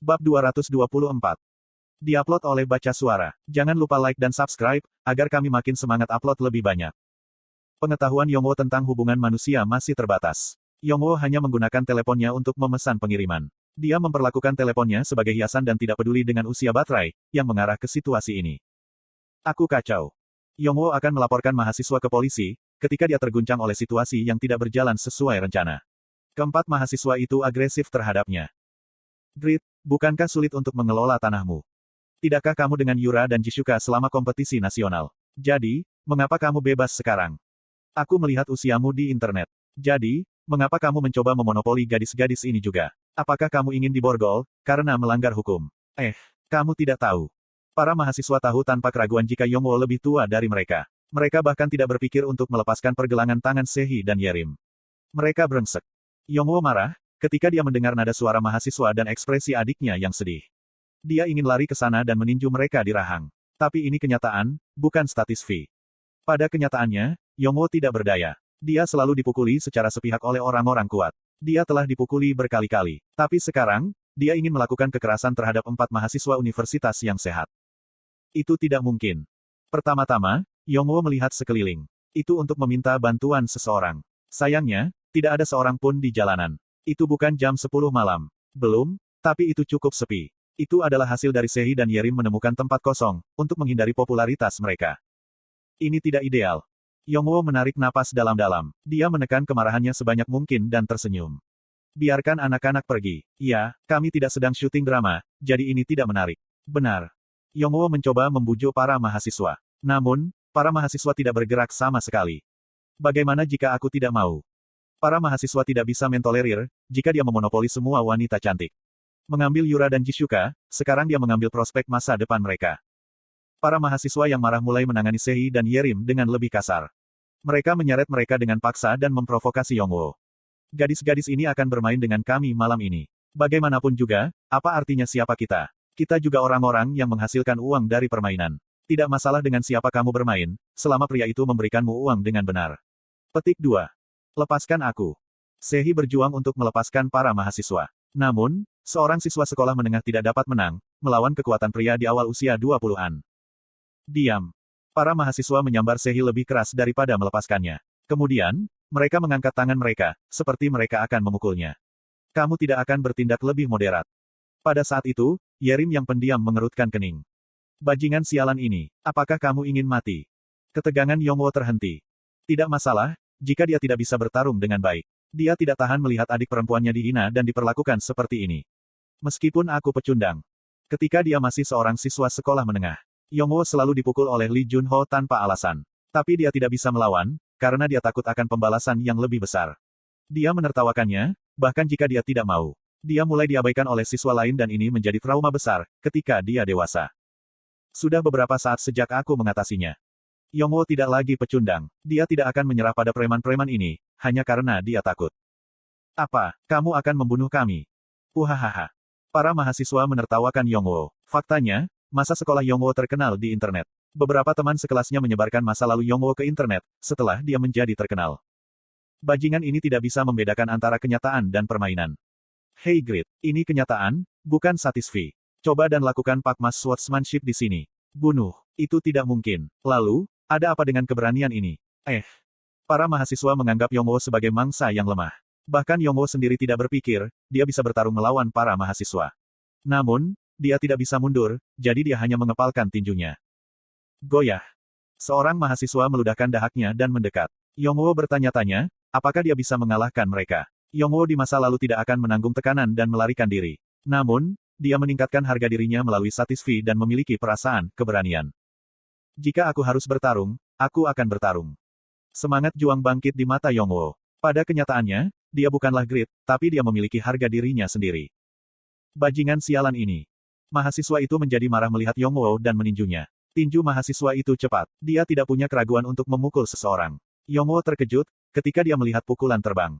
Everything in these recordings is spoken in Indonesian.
Bab 224. Diupload oleh Baca Suara. Jangan lupa like dan subscribe, agar kami makin semangat upload lebih banyak. Pengetahuan Yongwo tentang hubungan manusia masih terbatas. Yongwo hanya menggunakan teleponnya untuk memesan pengiriman. Dia memperlakukan teleponnya sebagai hiasan dan tidak peduli dengan usia baterai, yang mengarah ke situasi ini. Aku kacau. Yongwo akan melaporkan mahasiswa ke polisi, ketika dia terguncang oleh situasi yang tidak berjalan sesuai rencana. Keempat mahasiswa itu agresif terhadapnya. Grit, bukankah sulit untuk mengelola tanahmu? Tidakkah kamu dengan Yura dan Jisuka selama kompetisi nasional? Jadi, mengapa kamu bebas sekarang? Aku melihat usiamu di internet. Jadi, mengapa kamu mencoba memonopoli gadis-gadis ini juga? Apakah kamu ingin diborgol, karena melanggar hukum? Kamu tidak tahu. Para mahasiswa tahu tanpa keraguan jika Yongwo lebih tua dari mereka. Mereka bahkan tidak berpikir untuk melepaskan pergelangan tangan Sehi dan Yerim. Mereka brengsek. Yongwo marah, ketika dia mendengar nada suara mahasiswa dan ekspresi adiknya yang sedih. Dia ingin lari ke sana dan meninju mereka di rahang. Tapi ini kenyataan, bukan statis V. Pada kenyataannya, Yongwo tidak berdaya. Dia selalu dipukuli secara sepihak oleh orang-orang kuat. Dia telah dipukuli berkali-kali. Tapi sekarang, dia ingin melakukan kekerasan terhadap 4 mahasiswa universitas yang sehat. Itu tidak mungkin. Pertama-tama, Yongwo melihat sekeliling. Itu untuk meminta bantuan seseorang. Sayangnya, tidak ada seorang pun di jalanan. Itu bukan jam 10 malam. Belum, tapi itu cukup sepi. Itu adalah hasil dari Sehi dan Yerim menemukan tempat kosong, untuk menghindari popularitas mereka. Ini tidak ideal. Yongwo menarik napas dalam-dalam. Dia menekan kemarahannya sebanyak mungkin dan tersenyum. Biarkan anak-anak pergi. Ya, kami tidak sedang syuting drama, jadi ini tidak menarik. Benar. Yongwo mencoba membujuk para mahasiswa. Namun, para mahasiswa tidak bergerak sama sekali. Bagaimana jika aku tidak mau? Para mahasiswa tidak bisa mentolerir, jika dia memonopoli semua wanita cantik. Mengambil Yura dan Jisuka, sekarang dia mengambil prospek masa depan mereka. Para mahasiswa yang marah mulai menangani Sehi dan Yerim dengan lebih kasar. Mereka menyeret mereka dengan paksa dan memprovokasi Yongwo. Gadis-gadis ini akan bermain dengan kami malam ini. Bagaimanapun juga, apa artinya siapa kita? Kita juga orang-orang yang menghasilkan uang dari permainan. Tidak masalah dengan siapa kamu bermain, selama pria itu memberikanmu uang dengan benar. Petik 2. Lepaskan aku. Sehi berjuang untuk melepaskan para mahasiswa. Namun, seorang siswa sekolah menengah tidak dapat menang, melawan kekuatan pria di awal usia 20-an. Diam. Para mahasiswa menyambar Sehi lebih keras daripada melepaskannya. Kemudian, mereka mengangkat tangan mereka, seperti mereka akan memukulnya. Kamu tidak akan bertindak lebih moderat. Pada saat itu, Yerim yang pendiam mengerutkan kening. Bajingan sialan ini, apakah kamu ingin mati? Ketegangan Yongwo terhenti. Tidak masalah, jika dia tidak bisa bertarung dengan baik. Dia tidak tahan melihat adik perempuannya dihina dan diperlakukan seperti ini. Meskipun aku pecundang. Ketika dia masih seorang siswa sekolah menengah, Yongwo selalu dipukul oleh Lee Junho tanpa alasan. Tapi dia tidak bisa melawan, karena dia takut akan pembalasan yang lebih besar. Dia menertawakannya, bahkan jika dia tidak mau. Dia mulai diabaikan oleh siswa lain dan ini menjadi trauma besar, ketika dia dewasa. Sudah beberapa saat sejak aku mengatasinya. Yongwo tidak lagi pecundang. Dia tidak akan menyerah pada preman-preman ini, hanya karena dia takut. Apa, kamu akan membunuh kami? Puhahaha. Para mahasiswa menertawakan Yongwo. Faktanya, masa sekolah Yongwo terkenal di internet. Beberapa teman sekelasnya menyebarkan masa lalu Yongwo ke internet, setelah dia menjadi terkenal. Bajingan ini tidak bisa membedakan antara kenyataan dan permainan. Hei Grit, ini kenyataan, bukan satis V. Coba dan lakukan Pakmas Swordsmanship di sini. Bunuh, itu tidak mungkin. Lalu, ada apa dengan keberanian ini? Para mahasiswa menganggap Yongwo sebagai mangsa yang lemah. Bahkan Yongwo sendiri tidak berpikir, dia bisa bertarung melawan para mahasiswa. Namun, dia tidak bisa mundur, jadi dia hanya mengepalkan tinjunya. Goyah. Seorang mahasiswa meludahkan dahaknya dan mendekat. Yongwo bertanya-tanya, apakah dia bisa mengalahkan mereka? Yongwo di masa lalu tidak akan menanggung tekanan dan melarikan diri. Namun, dia meningkatkan harga dirinya melalui satis V dan memiliki perasaan keberanian. Jika aku harus bertarung, aku akan bertarung. Semangat juang bangkit di mata Yongwo. Pada kenyataannya, dia bukanlah Grit, tapi dia memiliki harga dirinya sendiri. Bajingan sialan ini. Mahasiswa itu menjadi marah melihat Yongwo dan meninjunya. Tinju mahasiswa itu cepat. Dia tidak punya keraguan untuk memukul seseorang. Yongwo terkejut, ketika dia melihat pukulan terbang.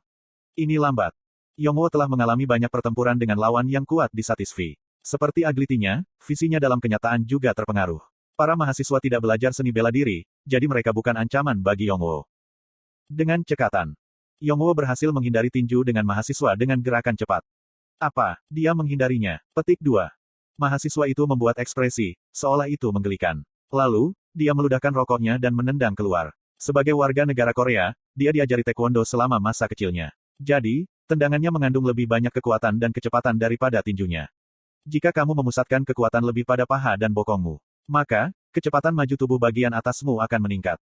Ini lambat. Yongwo telah mengalami banyak pertempuran dengan lawan yang kuat di satis V. Seperti aglitinya, visinya dalam kenyataan juga terpengaruh. Para mahasiswa tidak belajar seni bela diri, jadi mereka bukan ancaman bagi Yongwo. Dengan cekatan, Yongwo berhasil menghindari tinju dengan mahasiswa dengan gerakan cepat. Apa, dia menghindarinya? Petik 2. Mahasiswa itu membuat ekspresi, seolah itu menggelikan. Lalu, dia meludahkan rokoknya dan menendang keluar. Sebagai warga negara Korea, dia diajari taekwondo selama masa kecilnya. Jadi, tendangannya mengandung lebih banyak kekuatan dan kecepatan daripada tinjunya. Jika kamu memusatkan kekuatan lebih pada paha dan bokongmu, maka, kecepatan maju tubuh bagian atasmu akan meningkat.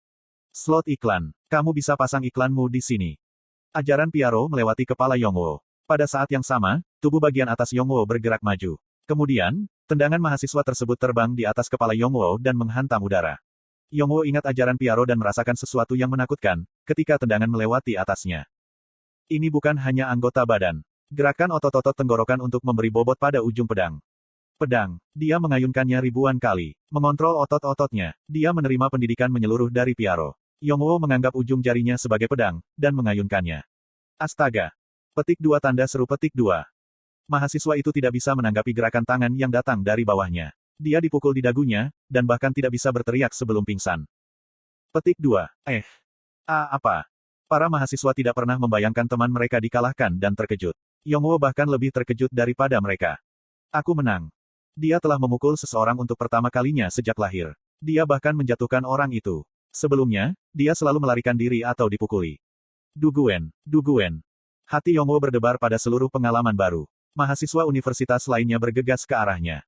Slot iklan. Kamu bisa pasang iklanmu di sini. Ajaran Piaro melewati kepala Yongwo. Pada saat yang sama, tubuh bagian atas Yongwo bergerak maju. Kemudian, tendangan mahasiswa tersebut terbang di atas kepala Yongwo dan menghantam udara. Yongwo ingat ajaran Piaro dan merasakan sesuatu yang menakutkan, ketika tendangan melewati atasnya. Ini bukan hanya anggota badan. Gerakan otot-otot tenggorokan untuk memberi bobot pada ujung pedang. Pedang. Dia mengayunkannya ribuan kali. Mengontrol otot-ototnya. Dia menerima pendidikan menyeluruh dari Piaro. Yongwo menganggap ujung jarinya sebagai pedang, dan mengayunkannya. Astaga. Petik 2 tanda seru petik 2. Mahasiswa itu tidak bisa menanggapi gerakan tangan yang datang dari bawahnya. Dia dipukul di dagunya, dan bahkan tidak bisa berteriak sebelum pingsan. Petik 2. Apa? Para mahasiswa tidak pernah membayangkan teman mereka dikalahkan dan terkejut. Yongwo bahkan lebih terkejut daripada mereka. Aku menang. Dia telah memukul seseorang untuk pertama kalinya sejak lahir. Dia bahkan menjatuhkan orang itu. Sebelumnya, dia selalu melarikan diri atau dipukuli. Duguen. Hati Yongwo berdebar pada seluruh pengalaman baru. Mahasiswa universitas lainnya bergegas ke arahnya.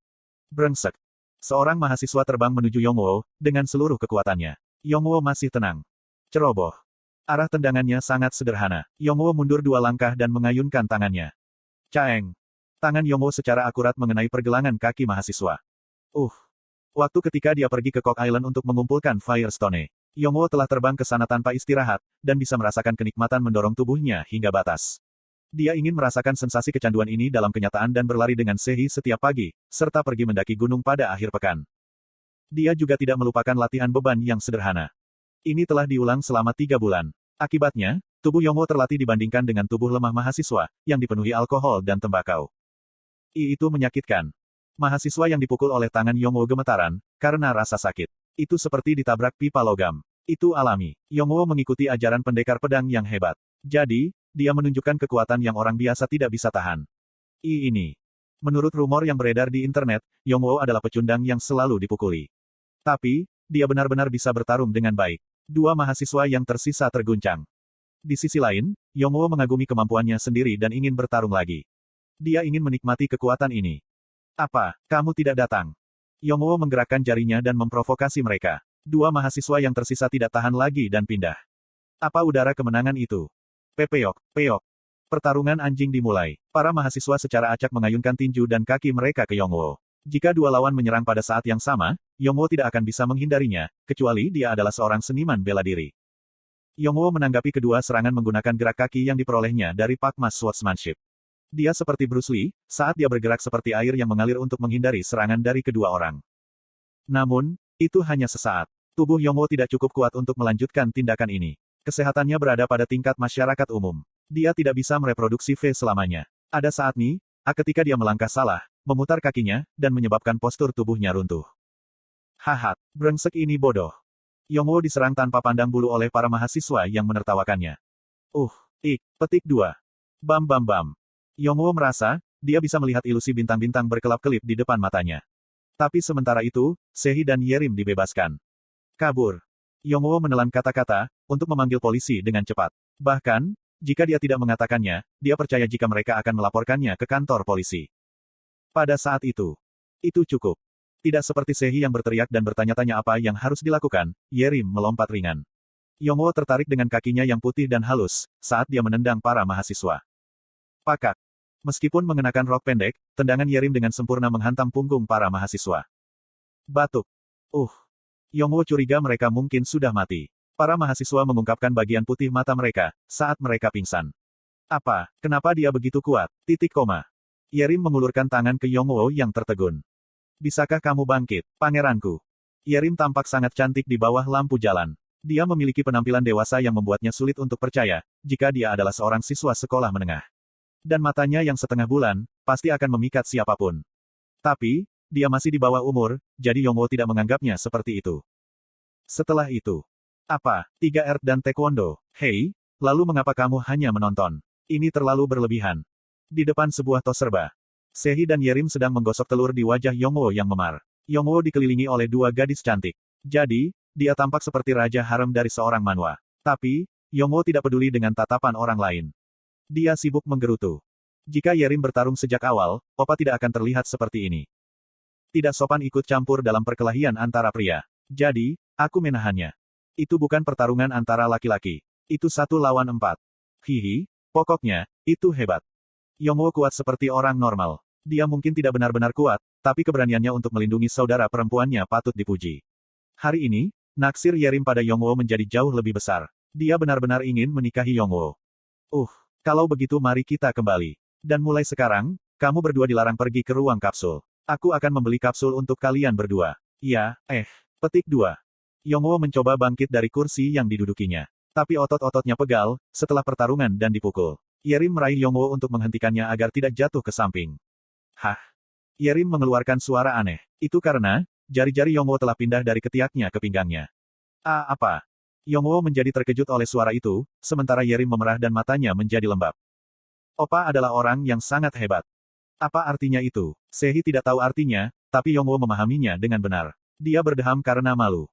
Brengsek. Seorang mahasiswa terbang menuju Yongwo, dengan seluruh kekuatannya. Yongwo masih tenang. Ceroboh. Arah tendangannya sangat sederhana. Yongwo mundur 2 langkah dan mengayunkan tangannya. Caeng. Tangan Yongwo secara akurat mengenai pergelangan kaki mahasiswa. Waktu ketika dia pergi ke Cock Island untuk mengumpulkan Firestone, Yongwo telah terbang ke sana tanpa istirahat, dan bisa merasakan kenikmatan mendorong tubuhnya hingga batas. Dia ingin merasakan sensasi kecanduan ini dalam kenyataan dan berlari dengan Sehi setiap pagi, serta pergi mendaki gunung pada akhir pekan. Dia juga tidak melupakan latihan beban yang sederhana. Ini telah diulang selama 3 bulan. Akibatnya, tubuh Yongwo terlatih dibandingkan dengan tubuh lemah mahasiswa, yang dipenuhi alkohol dan tembakau. Itu menyakitkan. Mahasiswa yang dipukul oleh tangan Yongwo gemetaran, karena rasa sakit. Itu seperti ditabrak pipa logam. Itu alami. Yongwo mengikuti ajaran pendekar pedang yang hebat. Jadi, dia menunjukkan kekuatan yang orang biasa tidak bisa tahan. Ini. Menurut rumor yang beredar di internet, Yongwo adalah pecundang yang selalu dipukuli. Tapi, dia benar-benar bisa bertarung dengan baik. 2 mahasiswa yang tersisa terguncang. Di sisi lain, Yongwo mengagumi kemampuannya sendiri dan ingin bertarung lagi. Dia ingin menikmati kekuatan ini. Apa, kamu tidak datang? Yongwo menggerakkan jarinya dan memprovokasi mereka. 2 mahasiswa yang tersisa tidak tahan lagi dan pindah. Apa udara kemenangan itu? Pepeok. Pertarungan anjing dimulai. Para mahasiswa secara acak mengayunkan tinju dan kaki mereka ke Yongwo. Jika 2 lawan menyerang pada saat yang sama, Yongwo tidak akan bisa menghindarinya, kecuali dia adalah seorang seniman bela diri. Yongwo menanggapi kedua serangan menggunakan gerak kaki yang diperolehnya dari Pakmas Swordsmanship. Dia seperti Bruce Lee, saat dia bergerak seperti air yang mengalir untuk menghindari serangan dari kedua orang. Namun, itu hanya sesaat. Tubuh Yongwo tidak cukup kuat untuk melanjutkan tindakan ini. Kesehatannya berada pada tingkat masyarakat umum. Dia tidak bisa mereproduksi V selamanya. Ada saat ini, ketika dia melangkah salah, memutar kakinya, dan menyebabkan postur tubuhnya runtuh. Hahat, brengsek ini bodoh. Yongwo diserang tanpa pandang bulu oleh para mahasiswa yang menertawakannya. Petik 2. Bam. Yongwo merasa, dia bisa melihat ilusi bintang-bintang berkelap-kelip di depan matanya. Tapi sementara itu, Sehi dan Yerim dibebaskan. Kabur. Yongwo menelan kata-kata, untuk memanggil polisi dengan cepat. Bahkan, jika dia tidak mengatakannya, dia percaya jika mereka akan melaporkannya ke kantor polisi. Pada saat itu cukup. Tidak seperti Sehi yang berteriak dan bertanya-tanya apa yang harus dilakukan, Yerim melompat ringan. Yongwo tertarik dengan kakinya yang putih dan halus, saat dia menendang para mahasiswa. Pakak. Meskipun mengenakan rok pendek, tendangan Yerim dengan sempurna menghantam punggung para mahasiswa. Batuk. Yongwo curiga mereka mungkin sudah mati. Para mahasiswa mengungkapkan bagian putih mata mereka, saat mereka pingsan. Apa, kenapa dia begitu kuat? Yerim mengulurkan tangan ke Yongwo yang tertegun. Bisakah kamu bangkit, pangeranku? Yerim tampak sangat cantik di bawah lampu jalan. Dia memiliki penampilan dewasa yang membuatnya sulit untuk percaya, jika dia adalah seorang siswa sekolah menengah. Dan matanya yang setengah bulan, pasti akan memikat siapapun. Tapi, dia masih di bawah umur, jadi Yongwo tidak menganggapnya seperti itu. Setelah itu, 3R dan Taekwondo, hei, lalu mengapa kamu hanya menonton? Ini terlalu berlebihan. Di depan sebuah tos serba, Sehi dan Yerim sedang menggosok telur di wajah Yongwo yang memar. Yongwo dikelilingi oleh dua gadis cantik. Jadi, dia tampak seperti raja harem dari seorang manhwa. Tapi, Yongwo tidak peduli dengan tatapan orang lain. Dia sibuk menggerutu. Jika Yerim bertarung sejak awal, Opa tidak akan terlihat seperti ini. Tidak sopan ikut campur dalam perkelahian antara pria. Jadi, aku menahannya. Itu bukan pertarungan antara laki-laki. Itu 1 lawan 4. Hihi, pokoknya, itu hebat. Yongwo kuat seperti orang normal. Dia mungkin tidak benar-benar kuat, tapi keberaniannya untuk melindungi saudara perempuannya patut dipuji. Hari ini, naksir Yerim pada Yongwo menjadi jauh lebih besar. Dia benar-benar ingin menikahi Yongwo. Kalau begitu mari kita kembali. Dan mulai sekarang, kamu berdua dilarang pergi ke ruang kapsul. Aku akan membeli kapsul untuk kalian berdua. Ya, petik 2. Yongwo mencoba bangkit dari kursi yang didudukinya. Tapi otot-ototnya pegal, setelah pertarungan dan dipukul. Yerim meraih Yongwo untuk menghentikannya agar tidak jatuh ke samping. Hah? Yerim mengeluarkan suara aneh. Itu karena, jari-jari Yongwo telah pindah dari ketiaknya ke pinggangnya. Apa? Yongwo menjadi terkejut oleh suara itu, sementara Yerim memerah dan matanya menjadi lembab. Opa adalah orang yang sangat hebat. Apa artinya itu? Sehi tidak tahu artinya, tapi Yongwo memahaminya dengan benar. Dia berdeham karena malu.